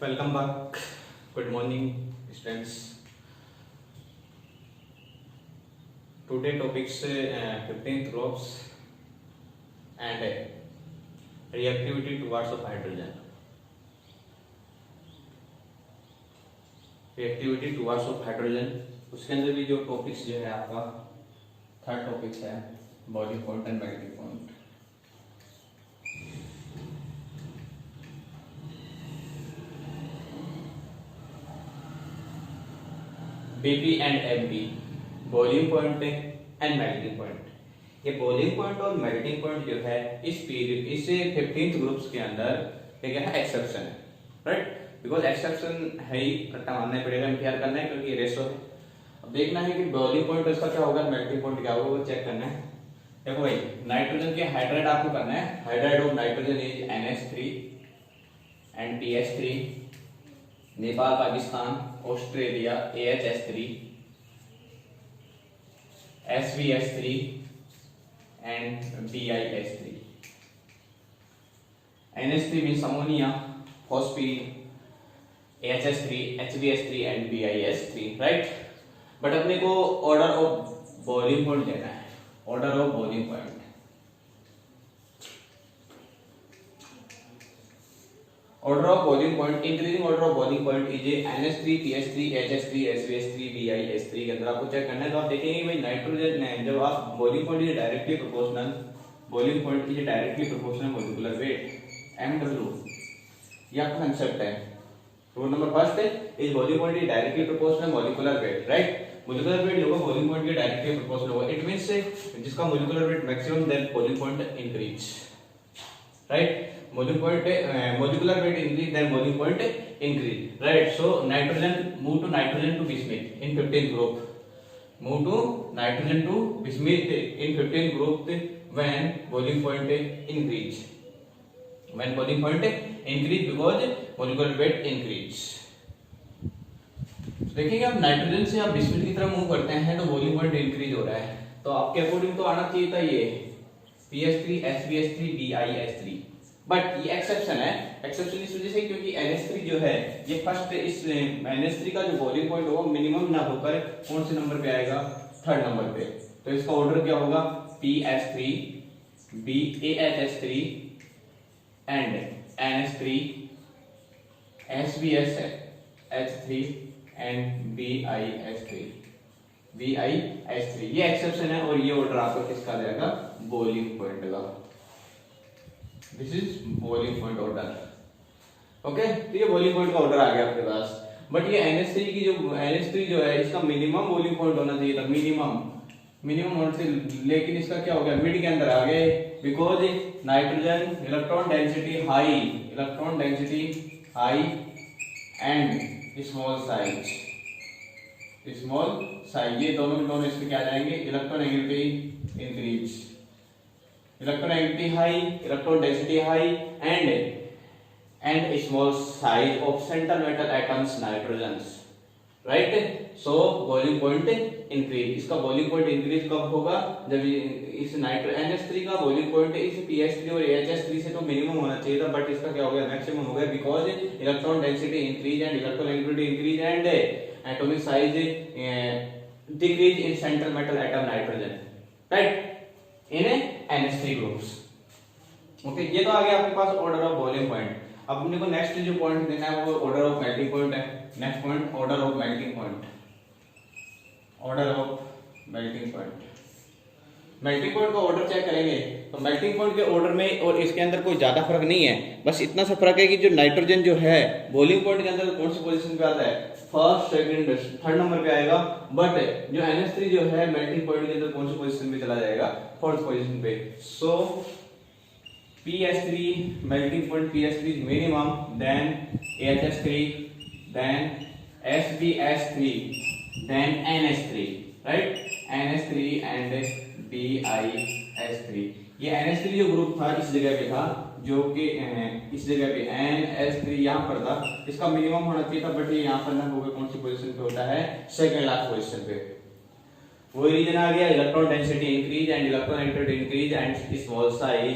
Welcome back. Good morning students. Today topics 15th groups and reactivity towards of hydrogen. Reactivity towards of hydrogen, उसके अंदर भी जो topics जो है आपका थर्ड टॉपिक्स है boiling point and melting point. BP and MP, boiling point and melting point. ये boiling point और मेल्टिंग पॉइंट जो है इस पीरियड इस 15th ग्रुप्स के अंदर क्या है, एक्सेप्शन है, राइट। बिकॉज एक्सेप्शन है ही, रट्टा मानना पड़ेगा, इंतजार करना है क्योंकि रेशो है। अब देखना है कि बॉइलिंग पॉइंट इसका क्या होगा, मेल्टिंग पॉइंट क्या होगा, वो चेक करना है। देखो भाई, नाइट्रोजन के हाइड्राइड आपको करना है। Hydride of nitrogen is NH3 and PH3, Nepal, Pakistan, Australia AHS3, SVS3 and BIS3. NH3 means ammonia, phosphine, AHS3, HBS3 and BIS3, right? But अपने को ऑर्डर ऑफ बॉइलिंग पॉइंट देना है। Order of boiling point, order of boiling point, increasing order of boiling point is NH3, PH3, HH3, SVS3, BIS3 के अंदर आपको check करना है। तो आप देखेंगे भाई नाइट्रोजन, जब आप boiling point is directly proportional, boiling point is directly proportional molecular weight MW, ये आपका कंसेप्ट है। रूल नंबर फर्स्ट है is boiling point is directly proportional molecular weight, right. Molecular weight जो बॉइलिंग पॉइंट के directly proportional होगा, it means जिसका molecular weight maximum then boiling point increase, right. molecular weight increase then boiling point increase, right? So nitrogen move to nitrogen to bismuth in 15th group, move to nitrogen to bismuth in 15th group when boiling point increase, when boiling point increase because molecular weight increase। देखिए अब nitrogen से आप bismuth की तरफ move करते हैं तो boiling point increase हो रहा है। तो आपके अकॉर्डिंग तो आना चाहिए था ये PH3, SVS3, BIS3, बट ये एक्सेप्शन है। एक्सेप्शन इस वजह से क्योंकि NH3 जो है ये फर्स्ट, इस NH3 का जो बॉइलिंग पॉइंट होगा मिनिमम ना होकर कौन से नंबर पे आएगा, थर्ड नंबर पे। तो इसका ऑर्डर क्या होगा, PH3, BAHS3 and NH3, SVSH3 and BIS3, BIS3। ये एक्सेप्शन है और ये ऑर्डर आपका किसका आ जाएगा, बॉइलिंग पॉइंट का। This is boiling point order, okay. तो ये बॉइलिंग पॉइंट का ऑर्डर आ गया आपके पास। बट ये NH3 जो है इसका मिनिमम बॉइलिंग पॉइंट होना चाहिए था, मिनिमम होना चाहिए, लेकिन इसका क्या हो गया, मिड के अंदर आ गए। Because nitrogen electron density high and small size, ये दोनों इसमें क्या जाएंगे, electronegativity increase, electronegativity high, electron density high and small size of central metal atoms nitrogens, right? So boiling point increase, इसका boiling point increase कब होगा, जब इस NH3 का boiling point इस PH3 और AHS3 से तो मिनिमम होना चाहिए था, बट इसका क्या हो गया, मैक्सिमम हो गया। Because electron density increase and electronegativity increase and atomic size decrease in central metal atom nitrogen, right, in NH3 groups, okay. ये तो आ गया आपके पास ऑर्डर ऑफ बॉइलिंग पॉइंट। अब अपने को नेक्स्ट जो पॉइंट देना है वो ऑर्डर ऑफ मेल्टिंग पॉइंट है। Next point order of melting point, order of melting point. Melting point का ऑर्डर चेक करेंगे तो मेल्टिंग पॉइंट के ऑर्डर में और इसके अंदर कोई ज्यादा फर्क नहीं है, बस इतना सा फर्क है कि जो नाइट्रोजन जो है बॉइलिंग पॉइंट के अंदर कौन सी पोजीशन पे आता है, फर्स्ट, सेकंड, थर्ड नंबर पे आएगा। बट जो NH3 जो है मेल्टिंग पॉइंट के अंदर कौन सी पोजीशन पे चला जाएगा, फोर्थ पोजीशन पे। सो PH3 melting point, PH3 is minimum, then AHS3, then SVS3, then NH3, right? NH3 and BIS3। ये NH3 जो ग्रुप था इस जगह पे था, जो कि इस जगह पे NH3 यहाँ पर था, इसका मिनिमम होना चाहिए था, बट ये यहाँ पर ना होगा, कौन सी पोजीशन पे होता है, सेकंड लास्ट पोजीशन पे। वो रीजन आ गया, electron density increase and electron negativity increase and small size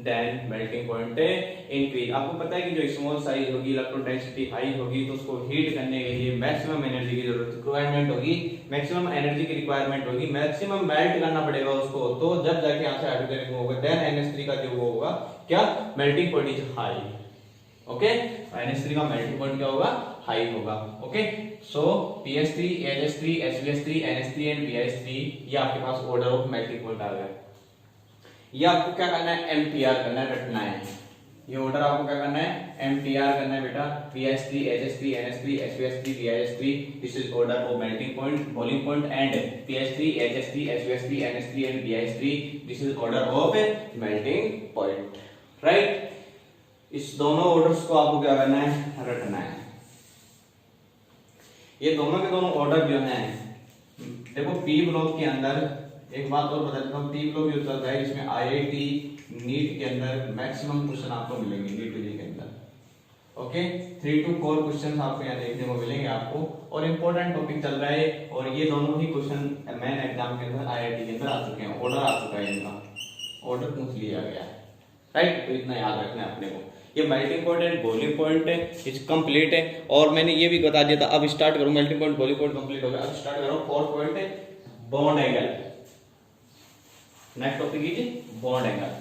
then melting point increase. आपको पता है कि जो स्मॉल साइज होगी, इलेक्ट्रॉन डेंसिटी हाई होगी, तो उसको हीट करने के लिए मैक्सिमम एनर्जी की जरूरत रिक्वायरमेंट होगी, मैक्सिमम एनर्जी की रिक्वायरमेंट होगी, मैक्सिमम मेल्ट करना पड़ेगा उसको, तो जब जाके यहाँ से हाइड्रोजन रिमूव होगा, देन NH3 का जो वो होगा क्या, melting point is high. Okay, NH3 का मेल्टिंग पॉइंट क्या होगा, हाई होगा। Okay, so PS3, ALH3, HBS3, NH3 and BH3 ये आपके पास ऑर्डर ऑफ मेल्टिंग पॉइंट आ गया। ये आपको क्या करना है, MTR करना है, रटना है। ये ऑर्डर आपको क्या करना है, MTR करना है बेटा। PS3, HH3, NH3, HBS3, BH3, this is order of melting point, boiling point and PS3, HH3, HBS3, NH3 and BH3, this is order of melting point, right. इस दोनों ऑर्डर्स को आपको क्या करना है, रटना है। ये दोनों के दोनों ऑर्डर जो हैं, देखो पी ब्लॉक के अंदर एक बात और बता देता हूँ, पी ब्लॉक जो चलता है इसमें IIT नीट के अंदर मैक्सिमम क्वेश्चन आपको मिलेंगे, नीट के अंदर। ओके, 3 to 4 क्वेश्चन आपको यहाँ देखने को मिलेंगे आपको, और इंपॉर्टेंट टॉपिक चल रहा है, और ये दोनों ही क्वेश्चन मेन एग्जाम के अंदर IIT के अंदर आ चुके हैं, ऑर्डर आ चुका है इनका, ऑर्डर पूछ लिया गया है, राइट। तो इतना याद रखना है अपने को। ये मेल्टिंग पॉइंट है, बॉइलिंग पॉइंट है, इज कंप्लीट है। और मैंने ये भी बता दिया था, अब स्टार्ट करूं, melting point boiling point complete हो गया, अब स्टार्ट करो 4th पॉइंट है, bond angle. Next topic is bond angle.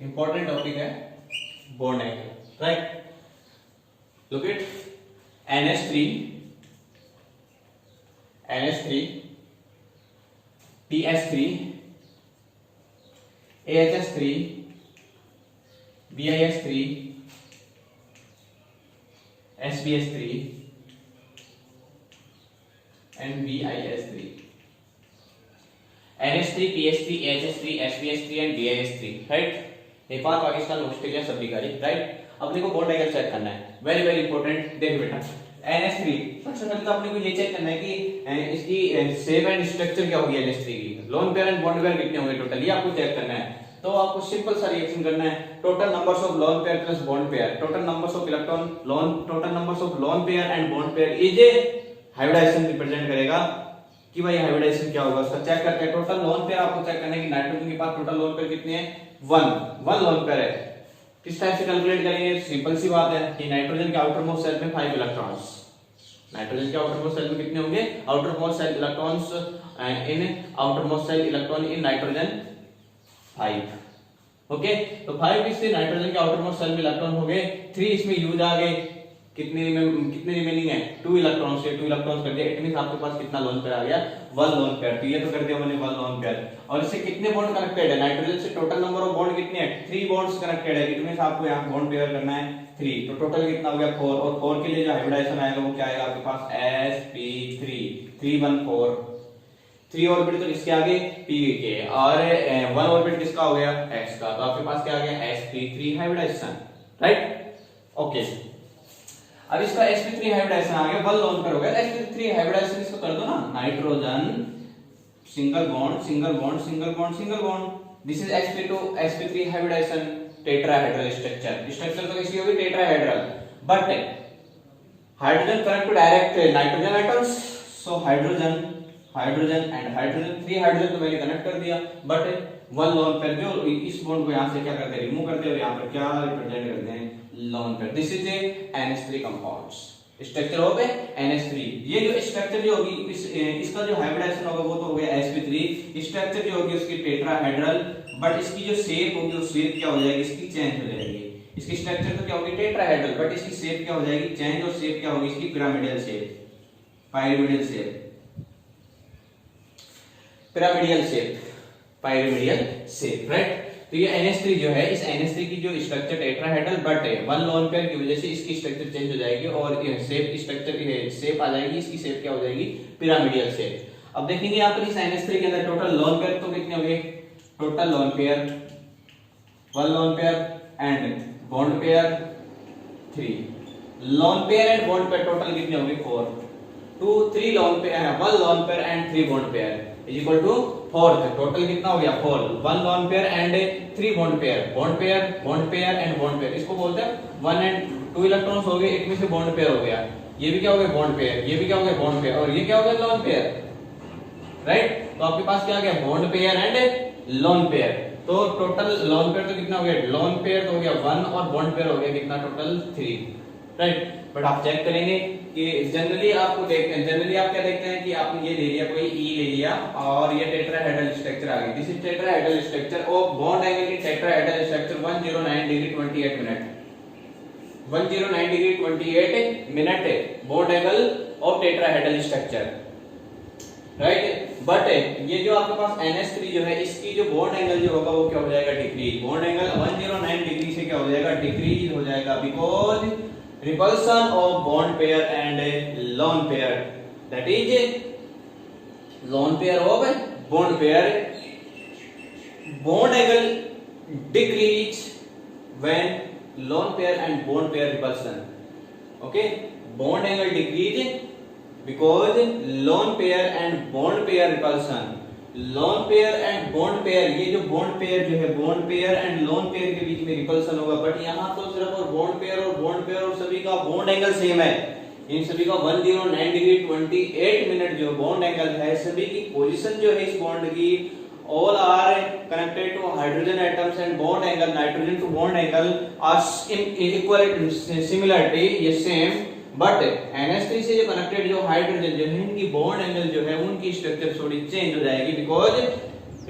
Important topic है bond angle, right. Look at NH3, PS3, AHS3, BIS3, SBS3 and BIS3। NH3, PS3, AHS3, SBS3 and BIS3, right. Nepal, Pakistan, Australia सभी का, right. अब देखो bond angle check करना है, very very important. देख बेटा, NH3 सबसे पहले तो आपने को ये चेक करना है कि इसकी शेप एंड स्ट्रक्चर क्या होगी NH3 की, loan pair and bond pair कितने होंगे टोटल, ये आपको चेक करना है। तो आपको सिंपल सा रिएक्शन करना है, total numbers of lone pair plus bond pair, total numbers of electron lone, total numbers of lone pair and bond pair is hybridisation represent करेगा कि भाई हाइब्रिडाइजेशन क्या होगा, उसका चेक करके टोटल लोन पेयर आपको चेक करना है कि नाइट्रोजन के पास टोटल लोन पेयर कितने हैं, 1 लोन पेयर है। किस टाइप से कैलकुलेट करेंगे, सिंपल सी बात है कि नाइट्रोजन के आउटर मोस्ट सेल में 5 इलेक्ट्रॉन्स, नाइट्रोजन के आउटर मोस्ट सेल में कितने होंगे, outer most shell electrons in outer most shell electron in nitrogen 5। Okay, तो 5 इससे नाइट्रोजन के आउटर मोस्ट सेल में इलेक्ट्रॉन हो गए, 3 इसमें यूज आ गए, कितने रिमेनिंग है, 2 इलेक्ट्रॉन से 2 इलेक्ट्रॉन्स कर दिया, इट मींस आपके पास कितना लोन पेयर आ गया, 1 लोन पेयर। तो ये तो कर दिया मैंने 1 लोन पेयर। और इससे कितने बॉन्ड कनेक्टेड है, नाइट्रोजन से टोटल नंबर ऑफ बॉन्ड कितने हैं, 3 बॉन्ड्स कनेक्टेड है, इट मींस आपको यहां बॉन्ड पेयर करना है 3, तो टोटल कितना हो गया 4, और 4 के लिए जो हाइब्रिडाइजेशन आएगा वो क्या आएगा आपके पास, sp3, 314, 3 ऑर्बिट तो इसके आगे p के, और 1 ऑर्बिट किसका हो गया, x का, तो आपके पास क्या आ गया, sp3 हाइब्रिडाइजेशन, राइट। ओके, अब इसका sp3 हाइब्रिडाइजेशन आ गया, 1 लोन पेयर हो गया, sp3 हाइब्रिडाइजेशन इसको कर दो ना, nitrogen single bond single bond single bond single bond, this is sp2 sp3 hybridisation, tetrahedral structure, structure तो कैसी होगी, tetrahedral, but hydrogen connect to direct nitrogen atoms, so hydrogen and hydrogen, 3 hydrogen तो मैंने connect कर दिया, but 1 lone pair जो इस bond को यहां से क्या करते हैं, रिमूव करते हैं, और यहां पर क्या रिप्रेजेंट करते हैं, lone pair. This is a NH3 compounds, structure of NH3। ये जो स्ट्रक्चर जो होगी इसका जो हाइब्रिडाइजेशन होगा वो तो हो गया sp3, स्ट्रक्चर जो होगी उसकी टेट्राहेड्रल, बट इसकी जो शेप होगी वो शेप क्या हो जाएगी, इसकी चेंज हो जाएगी। इसकी स्ट्रक्चर तो क्या होगी, टेट्राहेड्रल, बट इसकी शेप क्या हो जाएगी, चेंज, और शेप क्या होगी इसकी, pyramidal shape, pyramidal shape, pyramidal shape, right. तो ये NH3 जो है, इस NH3 की जो स्ट्रक्चर टेट्राहेड्रल बट है, 1 लोन पेयर की वजह से इसकी स्ट्रक्चर चेंज हो जाएगी, और शेप स्ट्रक्चर शेप आ जाएगी, इसकी शेप क्या हो जाएगी, पिरामिडल शेप। अब देखेंगे यहाँ पर इस NH3 के अंदर टोटल लोन पेयर तो कितने हो गए, total lone pair 1 lone pair and bond pair 3, lone pair and bond pair total कितने हो गए 4, 2 3 lone pair, 1 lone pair and 3 bond pair is equal to fourth, total कितना हो गया 4, 1 lone pair and 3 bond pair, bond pair, bond pair and bond pair, इसको बोलते हैं 1 and 2 electrons हो गए, एक में से बॉन्ड पेयर हो गया, ये भी क्या हो गया बॉन्ड पेयर, ये भी क्या हो गया बॉन्ड पेयर, और ये क्या हो गया लोन पेयर, राइट। तो आपके पास क्या आ गया bond pair and lone pair. तो टोटल लोन पेयर तो कितना हो गया, लोन पेयर तो हो गया 1 और बॉन्ड पेयर हो गया कितना टोटल 3, राइट। बट आप चेक करेंगे कि जनरली आपको देखते हैं, जनरली आप क्या देखते हैं कि आपने ये ले लिया कोई ई ले लिया और ये टेट्राहेड्रल स्ट्रक्चर आ गई, this is tetrahedral structure of bond angle की tetrahedral structure 109 degree 28 minute, 109 degree 28 minute bond angle of tetrahedral structure, right. But ये जो आपके पास NH3 जो है इसकी जो बॉन्ड एंगल जो होगा वो क्या हो जाएगा डिक्रीज, बॉन्ड एंगल 109 डिग्री से क्या हो जाएगा डिक्रीज हो जाएगा, because repulsion of bond pair and lone pair, that is lone pair of bond pair, bond angle decrease when lone pair and bond pair repulsion, okay, bond angle decrease because lone pair and bond pair repulsion, loan pair and bond pair, ये जो bond pair जो है bond pair and lone pair के बीच में repulsion होगा, but यहाँ तो सिर्फ और बॉन्ड पेयर और सभी का बॉन्ड एंगल सेम है, इन सभी का 109 डिग्री 28 मिनट जो बॉन्ड एंगल है, सभी की पोजीशन जो है इस बॉन्ड की all are connected to hydrogen atoms and bond angle nitrogen to bond angle are in similarity, ये same, बट NH3 से जो कनेक्टेड जो हाइड्रोजन जो है इनकी बॉन्ड एंगल जो है उनकी स्ट्रक्चर थोड़ी चेंज हो जाएगी, because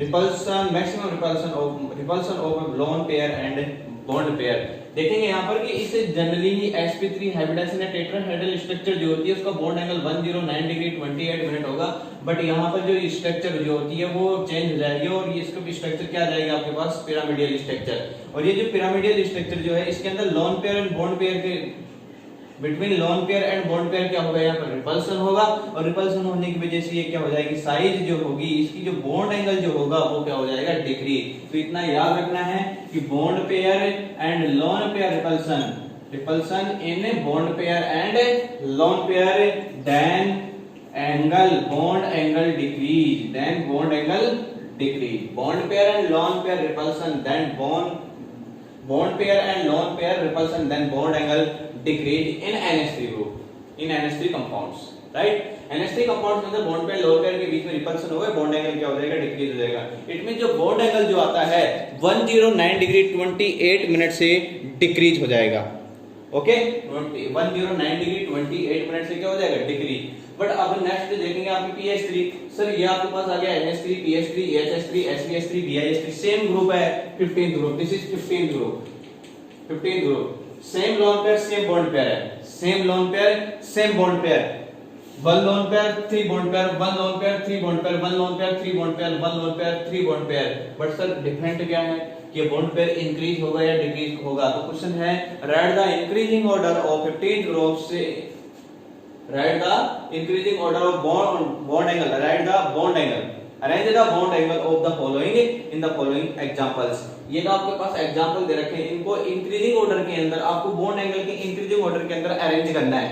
repulsion maximum repulsion of lone pair and bond pair. देखेंगे यहाँ पर कि इसे जनरली ही sp3 हाइब्रिडाइजेशन या टेट्राहेड्रल स्ट्रक्चर जो होती है उसका बॉन्ड एंगल 109 डिग्री 28 मिनट होगा, बट यहाँ पर जो स्ट्रक्चर जो होती है वो चेंज हो जाएगी और ये इसका स्ट्रक्चर क्या आ जाएगा आपके पास पिरामिडियल स्ट्रक्चर, और ये जो पिरामिडियल स्ट्रक्चर जो है इसके अंदर lone pair and bond pair के between lone pair and bond pair क्या होगा, यहाँ पर रिपल्सन होगा, और रिपल्सन होने की वजह से ये क्या हो जाएगी साइज जो होगी इसकी जो बॉन्ड एंगल जो होगा वो क्या हो जाएगा डिक्रीज। तो इतना याद रखना है कि bond pair and lone pair repulsion in bond pair and lone pair, then angle bond angle decrease, then bond angle decrease, bond pair and lone pair repulsion, then bond pair and lone pair repulsion, then bond angle decrease in NH3 group, in NH3 compounds, right। NH3 compounds में अंदर bond pair lone pair के बीच में repulsion होगा, bond angle क्या हो जाएगा decrease हो जाएगा। इट मीन जो bond angle जो आता है 109 डिग्री 28 मिनट से डिक्रीज हो जाएगा, ओके 109 डिग्री 28 मिनट से क्या हो जाएगा डिक्रीज। बट अब नेक्स्ट देखेंगे आपके pH3, सर ये आपके पास आ गया NH3 pH3 HH3 SVH3 BIH3 same group है 15th group, this is 15th group, same lone pair same bond pair है, same lone pair same bond pair, 1 lone pair 3 bond pair, 1 lone pair 3 bond pair, 1 lone pair 3 bond pair, 1 lone pair 3 bond pair. But sir different क्या है कि bond pair increase होगा या decrease होगा, तो question है right the increasing order of 15th group से, write the increasing order of bond angle, write the bond angle, arrange the bond angle of the following in the following examples। ये तो आपके पास example दे रखे हैं, इनको increasing order के अंदर आपको बॉन्ड एंगल के इंक्रीजिंग ऑर्डर के अंदर अरेंज करना है।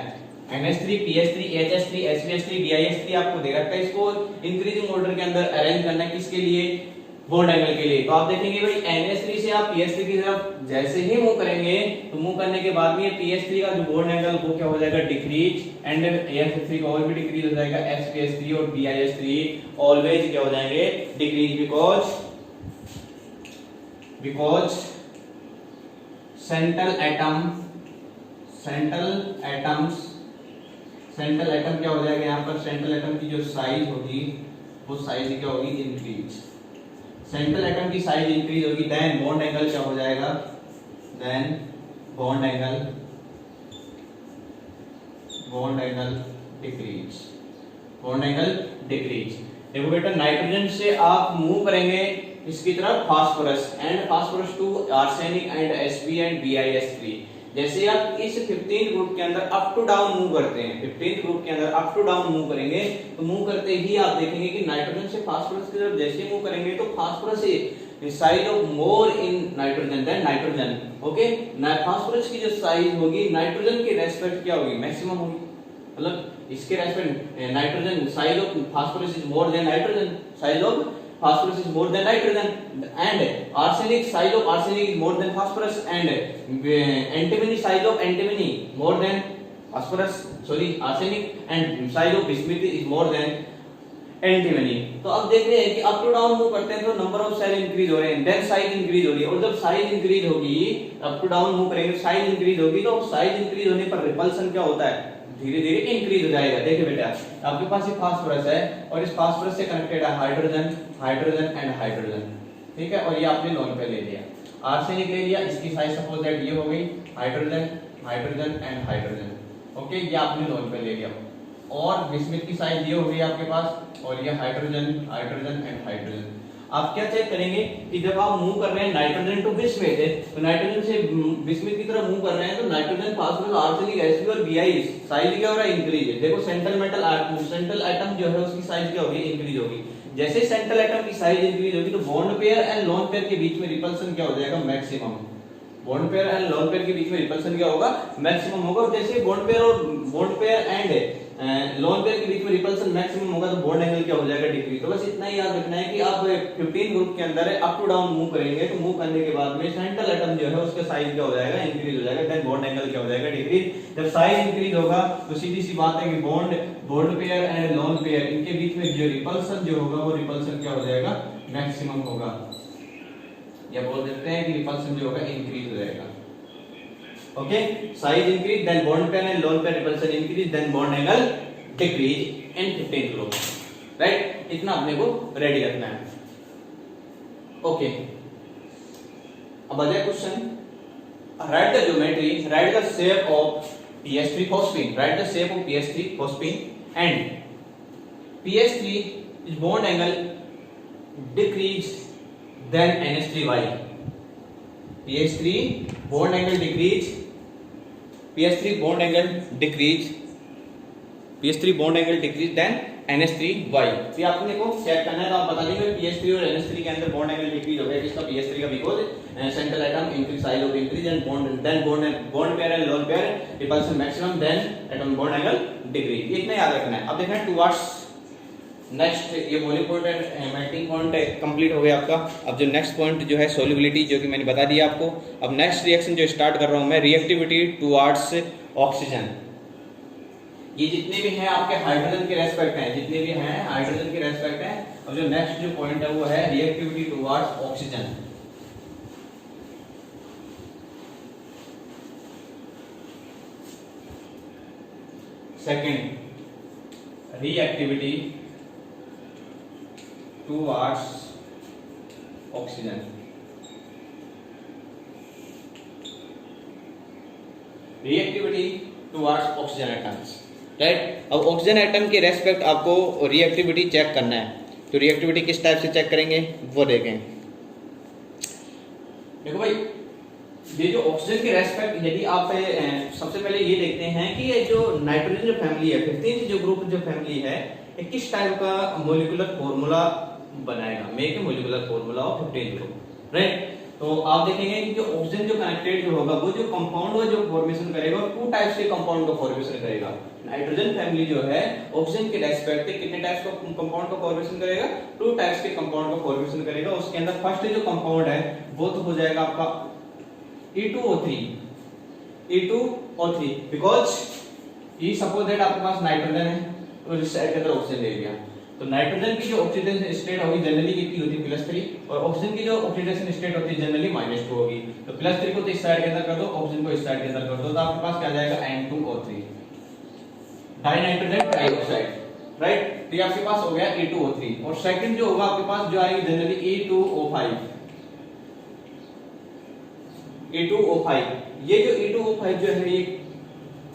NH3 pH3 HH3 SVH3 BIH3 आपको दे रखा है, इसको इंक्रीजिंग ऑर्डर के अंदर अरेंज करना है, किसके लिए बॉन्ड एंगल के लिए। तो आप देखेंगे भाई NH3 से आप pH3 की तरफ जैसे ही मूव करेंगे तो मूव करने के बाद में pH3 का जो बॉन्ड एंगल वो क्या हो जाएगा डिक्रीज, एंड NH3 का और भी डिक्रीज हो जाएगा, SVH3 और BIH3 ऑलवेज क्या हो जाएंगे डिक्रीज, बिकॉज सेंट्रल एटम क्या हो जाएगा, यहाँ पर सेंट्रल एटम की जो साइज होगी वो साइज क्या होगी इंक्रीज, सेंट्रल एटम की साइज इंक्रीज होगी, देन बॉन्ड एंगल क्या हो जाएगा, देन बॉन्ड एंगल डिक्रीज। देखो बेटा नाइट्रोजन से आप मूव करेंगे इसकी तरफ phosphorus and phosphorus to arsenic and Sp and BiH3, जैसे आप इस 15th ग्रुप के अंदर अप टू डाउन मूव करते हैं, 15th ग्रुप के अंदर अप टू डाउन मूव करेंगे तो मूव करते ही आप देखेंगे कि नाइट्रोजन से फास्फोरस की तरफ जैसे मूव करेंगे तो phosphorus size of more in nitrogen then nitrogen, okay. Phosphorus की जो साइज होगी नाइट्रोजन के रेस्पेक्ट क्या होगी मैक्सिमम होगी, मतलब इसके respect nitrogen size of phosphorus is more than nitrogen size of phosphorus is more than nitrogen, and arsenic size of arsenic is more than phosphorus, and antimony size of antimony more than phosphorus, sorry arsenic, and size of bismuth is more than antimony. तो अब देख रहे हैं कि up to down move करते हैं तो number of cell increase हो रहे हैं, देन साइज इंक्रीज हो रही है, और जब साइज इंक्रीज होगी, अप टू डाउन मूव करेंगे साइज इंक्रीज होगी, तो साइज इंक्रीज होने पर रिपल्सन क्या होता है, धीरे धीरे इंक्रीज हो जाएगा। देखिए बेटा आपके पास ये फास्फोरस है और इस फास्फोरस से कनेक्टेड है हाइड्रोजन, हाइड्रोजन एंड हाइड्रोजन, ठीक है, और ये आपने लोन पे ले लिया। आर्सेनिक ले लिया, इसकी साइज सपोज दैट ये हो गई hydrogen, hydrogen and hydrogen, okay, ये आपने लोन पे ले लिया। और बिस्मिथ की साइज ये हो गई आपके पास, और ये हाइड्रोजन, हाइड्रोजन एंड हाइड्रोजन। आप क्या चेक करेंगे कि जब आप मूव कर रहे हैं नाइट्रोजन टू बिस्मिथ, तो नाइट्रोजन से बिस्मिथ की तरफ मूव कर रहे हैं, तो नाइट्रोजन फास्फोरस आर्सेनिक एसपी और बीआई साइज क्या हो रहा है, इंक्रीज है। देखो सेंट्रल मेटल सेंट्रल एटम जो है उसकी साइज क्या होगी, इंक्रीज होगी। जैसे सेंट्रल एटम की साइज इंक्रीज होगी तो bond pair and lone pair के बीच में रिपल्सन क्या हो जाएगा, maximum. Bond pair and lone pair के बीच में रिपल्सन क्या होगा, मैक्सिमम होगा। और जैसे bond pair and lone pair के बीच में रिपल्सन मैक्सिमम होगा तो बॉन्ड एंगल क्या हो जाएगा, डिक्रीज। तो बस इतना ही याद रखना है कि आप 15 ग्रुप के अंदर है अप टू डाउन मूव करेंगे, तो मूव करने के बाद में सेंट्रल एटम जो है उसका साइज क्या हो जाएगा, इंक्रीज हो जाएगा, देन बॉन्ड एंगल क्या हो जाएगा, डिक्रीज। जब साइज इंक्रीज होगा तो सीधी सी बात है कि bond pair and lone pair इनके बीच में जो रिपल्सन जो होगा वो रिपल्सन क्या हो जाएगा, मैक्सिमम होगा, या बोल देते हैं कि रिपल्सन जो होगा इंक्रीज हो जाएगा। Okay, size increase then bond pair and lone pair repulsion increase then bond angle decrease in 15 group, right. इतना अपने को रेडी रखना है। ओके, अब आ जाए question, right the geometry, right the shape of PS3 phosphine, right the shape of PS3 phosphine and PS3 is bond angle decrease then NH3Y, PS3 bond angle decrease, PS3 bond angle decrease, PS3 bond angle decrease then NH3Y। तो ये आपने को check करना है, तो आप बता देंगे PS3 और NH3 के अंदर बॉन्ड एंगल डिक्रीज हो गया, किसका, PS3 का, because central atom increase size of increase and bond pair and lone pair repulsion maximum then atom bond angle decrease. ये इतना याद रखना है। अब देखना है टुवर्ड्स नेक्स्ट, ये boiling point and melting point complete हो गया आपका। अब जो नेक्स्ट पॉइंट जो है सोल्युबिलिटी, जो कि मैंने बता दिया आपको। अब नेक्स्ट रिएक्शन जो स्टार्ट कर रहा हूं मैं, रिएक्टिविटी टुवर्ड्स ऑक्सीजन। ये जितने भी हैं आपके हाइड्रोजन के रेस्पेक्ट हैं, जितने भी हैं हाइड्रोजन के रेस्पेक्ट हैं। अब जो नेक्स्ट जो पॉइंट है वो है reactivity towards oxygen. Second, reactivity towards oxygen. Reactivity towards oxygen atoms, right. अब ऑक्सीजन एटम के रेस्पेक्ट आपको रिएक्टिविटी चेक करना है, तो रिएक्टिविटी किस टाइप से चेक करेंगे वो देखें। देखो भाई, ये जो ऑक्सीजन के रेस्पेक्ट, यदि आप सबसे पहले ये देखते हैं कि ये जो नाइट्रोजन जो फैमिली है, 15 जो ग्रुप जो फैमिली है, ये किस टाइप का मोलिकुलर फॉर्मूला बनाएगा, make a molecular formula of 15 group, right. तो आप देखेंगे कि जो ऑक्सीजन जो कनेक्टेड जो होगा वो जो कंपाउंड का जो फॉर्मेशन करेगा, टू टाइप्स के कंपाउंड का फॉर्मेशन करेगा। नाइट्रोजन फैमिली जो है ऑक्सीजन के रेस्पेक्ट कितने टाइप्स का कंपाउंड का फॉर्मेशन करेगा, टू टाइप्स के कंपाउंड का फॉर्मेशन करेगा। उसके अंदर फर्स्ट जो कंपाउंड है वो तो हो जाएगा आपका E2O3, E2O3, बिकॉज ये सपोज दैट आपके पास नाइट्रोजन है और इस साइड के अंदर ऑक्सीजन ले लिया, तो नाइट्रोजन की जो ऑक्सीडेशन स्टेट होगी जनरली कितनी होती है, +3, और ऑक्सीजन की जो ऑक्सीडेशन स्टेट होती है जनरली -2 होगी। तो +3 को तो इस साइड के अंदर कर दो, ऑक्सीजन को इस साइड के अंदर कर दो, तो आपके पास क्या आ जाएगा, N2O3, डाइनाइट्रोजन ट्राइऑक्साइड, राइट। तो ये आपके पास हो गया E2O3। और सेकंड जो होगा आपके पास जो आएगी जनरली E2O5, E2O5। ये जो E2O5 जो है, ये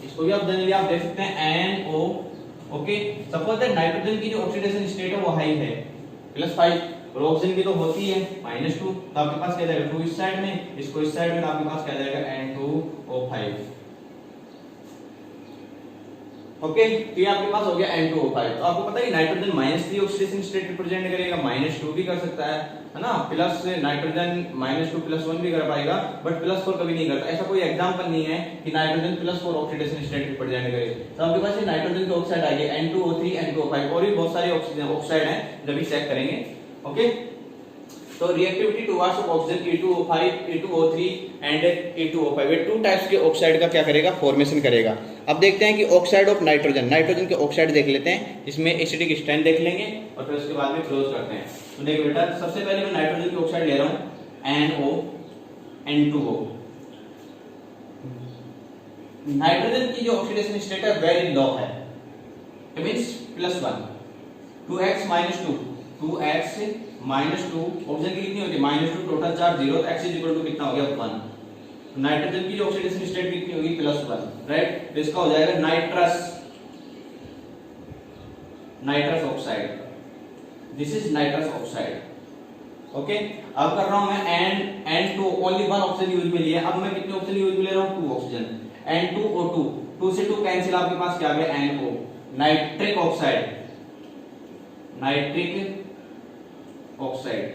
इसको भी आप जनरली आप देख सकते हैं NO, okay. Suppose that nitrogen की जो ऑक्सीडेशन स्टेट है वो हाई है, +5, और ऑक्सीजन की तो होती है -2, तो आपके पास क्या जाएगा, 2 इस साइड में, इसको इस साइड में, तो आपके पास क्या जाएगा, N2O5, ओके। तो ये आपके पास हो गया N2O5। तो आपको पता है कि नाइट्रोजन -3 ऑक्सीडेशन स्टेट रिप्रेजेंट करेगा, -2 भी कर सकता है ना, प्लस नाइट्रोजन -2 +1 भी कर पाएगा, बट +4 कभी नहीं करता। ऐसा कोई एग्जांपल नहीं है कि नाइट्रोजन +4 ऑक्सीडेशन स्टेट रिप्रेजेंट करे। तो आपके पास ये नाइट्रोजन की ऑक्साइड आ गई N2O3, N2O5, और भी बहुत सारे ऑक्सीजन ऑक्साइड हैं जब भी चेक करेंगे। ओके। तो reactivity towards of oxygen E2O5, E2O3 and E2O5, ये 2 टाइप्स के ऑक्साइड का क्या करेगा, फॉर्मेशन करेगा। अब देखते हैं कि ऑक्साइड ऑफ नाइट्रोजन, नाइट्रोजन के ऑक्साइड देख लेते हैं, इसमें एसिडिक स्ट्रेंथ देख लेंगे और फिर उसके बाद में क्लोज करते हैं। तो देखिए बेटा, सबसे पहले मैं नाइट्रोजन के ऑक्साइड ले रहा हूं NO N2O। नाइट्रोजन की जो ऑक्सीडेशन स्टेट है वेरी लो है, it means +1, 2x - 2, 2x - 2, oxygen की कितनी होती है -2, टोटल चार्ज 0, तो x = कितना हो गया 1। नाइट्रोजन की जो ऑक्सीडेशन स्टेट कितनी होगी +1, राइट। तो इसका हो जाएगा nitrous oxide, this is nitrous oxide. Okay, अब कर रहा हूं मैं N2, ओनली 1 ऑक्सीजन यूज में लिया। अब मैं कितने ऑक्सीजन यूज में ले रहा हूं, 2 ऑक्सीजन। N2O2, 2 से 2 कैंसिल, आपके पास क्या आ गया NO, nitric oxide, nitric oxide,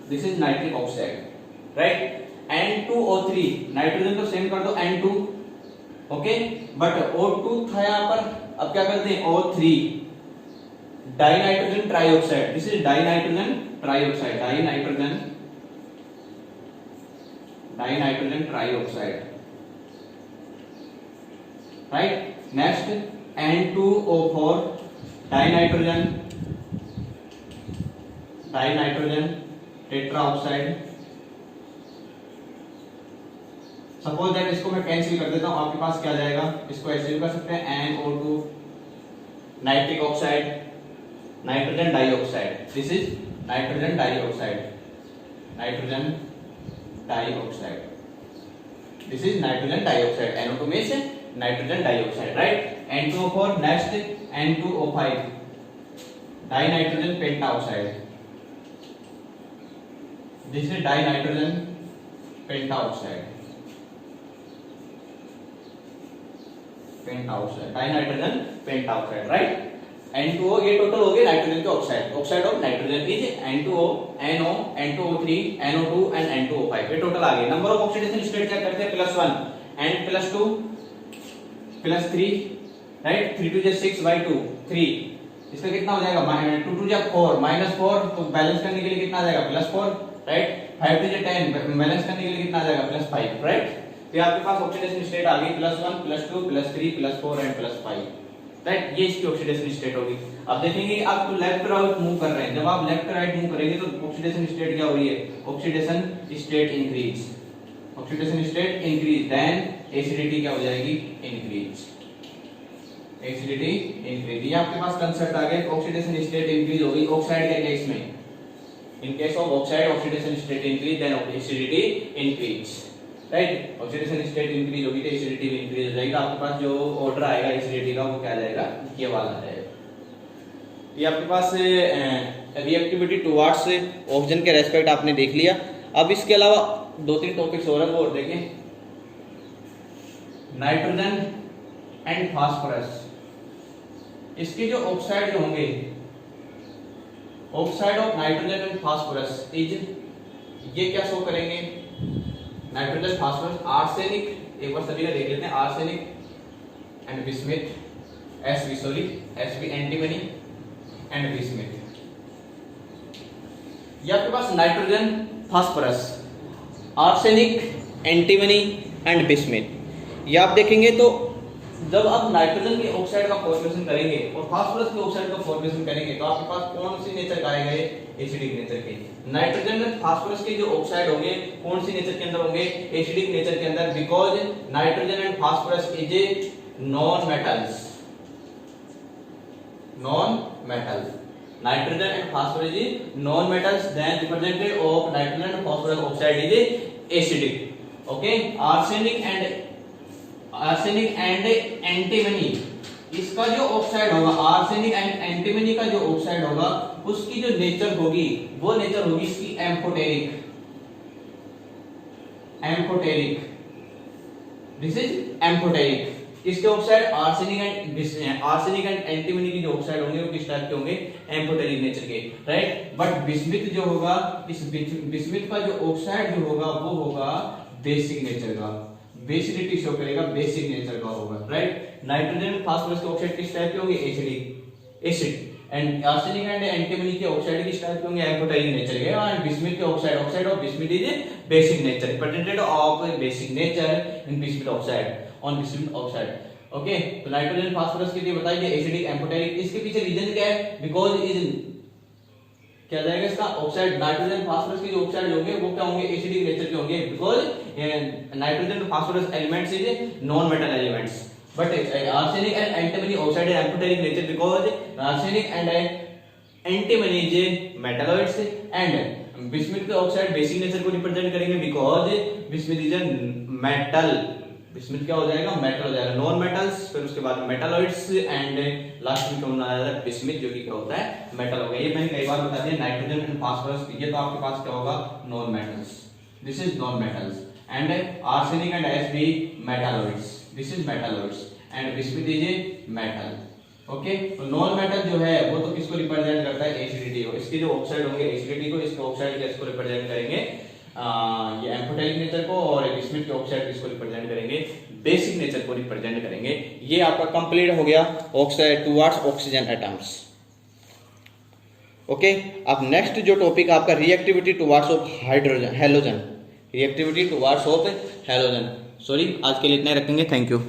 this is nitric oxide, right. N2O3, nitrogen तो सेम कर दो N2, ओके, बट O2 था यहां पर, अब क्या करते हैं O3, dinitrogen trioxide, this is dinitrogen trioxide, dinitrogen trioxide, right. Next N2O4, dinitrogen tetroxide. Suppose that इसको मैं कैंसिल कर देता हूं, आपके पास क्या जाएगा, इसको ऐसे कर सकते हैं NO2, nitric oxide, nitrogen dioxide, this is nitrogen dioxide, this is nitrogen dioxide, NO2 में से nitrogen dioxide, right. N2O4, next N2O5, dinitrogen pentoxide, this is dinitrogen pentoxide, dinitrogen pentoxide, right. N2O, ये टोटल हो गए नाइट्रोजन के oxide, oxide of nitrogen is N2O, NO, N2O3, NO2 and N2O5, ये टोटल आ गए। Number of oxidation state check करते हैं, +1 एंड +2 +3, राइट। 3 2 6 by 2 3, इसका कितना हो जाएगा 2 2 4, -4, तो बैलेंस करने के लिए कितना आ जाएगा +4, राइट। 5 2 10, बैलेंस करने के लिए कितना आ जाएगा +5, राइट। तो आपके पास ऑक्सीडेशन स्टेट आ गई +1 +2 +3 +4 एंड +5, राइट। ये इसकी ऑक्सीडेशन स्टेट होगी। अब देखेंगे आप तो लेफ्ट राइट मूव कर रहे हैं, जब आप लेफ्ट राइट मूव करेंगे तो ऑक्सीडेशन स्टेट क्या हो रही है, oxidation state increase, oxidation state increase, then acidity क्या हो जाएगी, इंक्रीज, एसिडिटी इंक्रीज। ये आपके पास कंसेप्ट आ गया, ऑक्सीडेशन स्टेट इंक्रीज होगी ऑक्साइड के केस में, in case of oxide oxidation state increase then acidity increase, right. Oxidation state increase होगी तो एसिडिटी भी इंक्रीज हो जाएगी। आपके पास जो ऑर्डर आएगा एसिडिटी का वो क्या आ जाएगा, ये वाला है। ये आपके पास रिएक्टिविटी टुवर्ड्स ऑक्सीजन के रेस्पेक्ट आपने देख लिया। अब इसके अलावा 2-3 टॉपिक्स और हैं, वो और देखें। नाइट्रोजन एंड फास्फोरस, इसके जो ऑक्साइड जो होंगे, oxide of nitrogen and phosphorus is, ये क्या शो करेंगे, नाइट्रोजन फास्फोरस, आर्सेनिक, एक बार सभी का देख लेते हैं, arsenic and bismuth, Sb antimony and bismuth. ये आपके पास nitrogen phosphorus, arsenic, antimony and bismuth. ये आप देखेंगे तो जब आप नाइट्रोजन के ऑक्साइड का फॉर्मेशन करेंगे और फास्फोरस के ऑक्साइड का फॉर्मेशन करेंगे तो आपके पास कौन सी नेचर का आएगा, एसिडिक नेचर के। नाइट्रोजन और फास्फोरस के जो ऑक्साइड होंगे कौन सी नेचर के अंदर होंगे, एसिडिक नेचर के अंदर, because nitrogen and phosphorus is a non metals, nitrogen and phosphorus is non metals, then representative of nitrogen and phosphorus oxide is acidic, okay. Arsenic and antimony, इसका जो oxide होगा, arsenic and antimony का जो oxide होगा उसकी जो nature होगी वो नेचर होगी इसकी एम्फोटेरिक, दिस इज एम्फोटेरिक। इसके ऑक्साइड आर्सेनिक एंड एंटीमनी की जो ऑक्साइड होंगे वो किस टाइप के होंगे, एम्फोटेरिक नेचर के, राइट। बट बिस्मिथ जो होगा, इस बिस्मिथ का जो ऑक्साइड जो होगा वो होगा बेसिक नेचर का, बेसिडिटी शो करेगा, बेसिक नेचर का होगा, राइट। नाइट्रोजन फास्फोरस के ऑक्साइड किस टाइप के होंगे, acidic, and arsenic and antimony के ऑक्साइड किस टाइप के होंगे, एम्फोटेरिक नेचर के, एंड बिस्मिथ के oxide, oxide of bismuth is basic nature, represented of basic nature in bismuth oxide, on bismuth oxide. Okay, तो नाइट्रोजन फास्फोरस के लिए बताइए एसिडिक एम्फोटेरिक, इसके पीछे रीजन क्या है, बिकॉज इज क्या जाएगा इसका ऑक्साइड, नाइट्रोजन फास्फोरस के जो ऑक्साइड होंगे वो क्या होंगे, एसिडिक नेचर के होंगे, बिकॉज नाइट्रोजन तो phosphorus elements is non metal elements, but arsenic and antimony oxide is amphoteric nature because arsenic and antimony is metalloids, and bismuth के ऑक्साइड बेसिक नेचर को रिप्रेजेंट करेंगे because bismuth is a metal, bismuth क्या हो जाएगा, metal हो जाएगा, non metals, फिर उसके बाद मेटलॉइड्स, एंड लास्ट में कौन आ जाता है, बिस्मिथ, जो कि क्या होता है, मेटल हो गया। ये मैंने कई बार बता दिया, नाइट्रोजन एंड फास्फोरस, ये तो आपके पास क्या होगा, non metals, this is non metals, and arsenic and Sb metalloids, this is metalloids, and bismuth is a metal. Okay, तो नॉन मेटल जो है वो तो किसको रिप्रेजेंट करता है, एसिडिटी को, इसके जो ऑक्साइड होंगे एसिडिटी को, इसके ऑक्साइड किसको रिप्रेजेंट करेंगे, ये एम्फोटेरिक नेचर को, और बिस्मिथ के ऑक्साइड किसको रिप्रेजेंट करेंगे, बेसिक नेचर को रिप्रेजेंट करेंगे। ये आपका कंप्लीट हो गया oxide towards oxygen atoms. Okay, अब नेक्स्ट जो टॉपिक आपका reactivity towards of hydrogen, halogen, reactivity towards of halogen. Sorry, आज के लिए इतना ही रखेंगे, थैंक यू।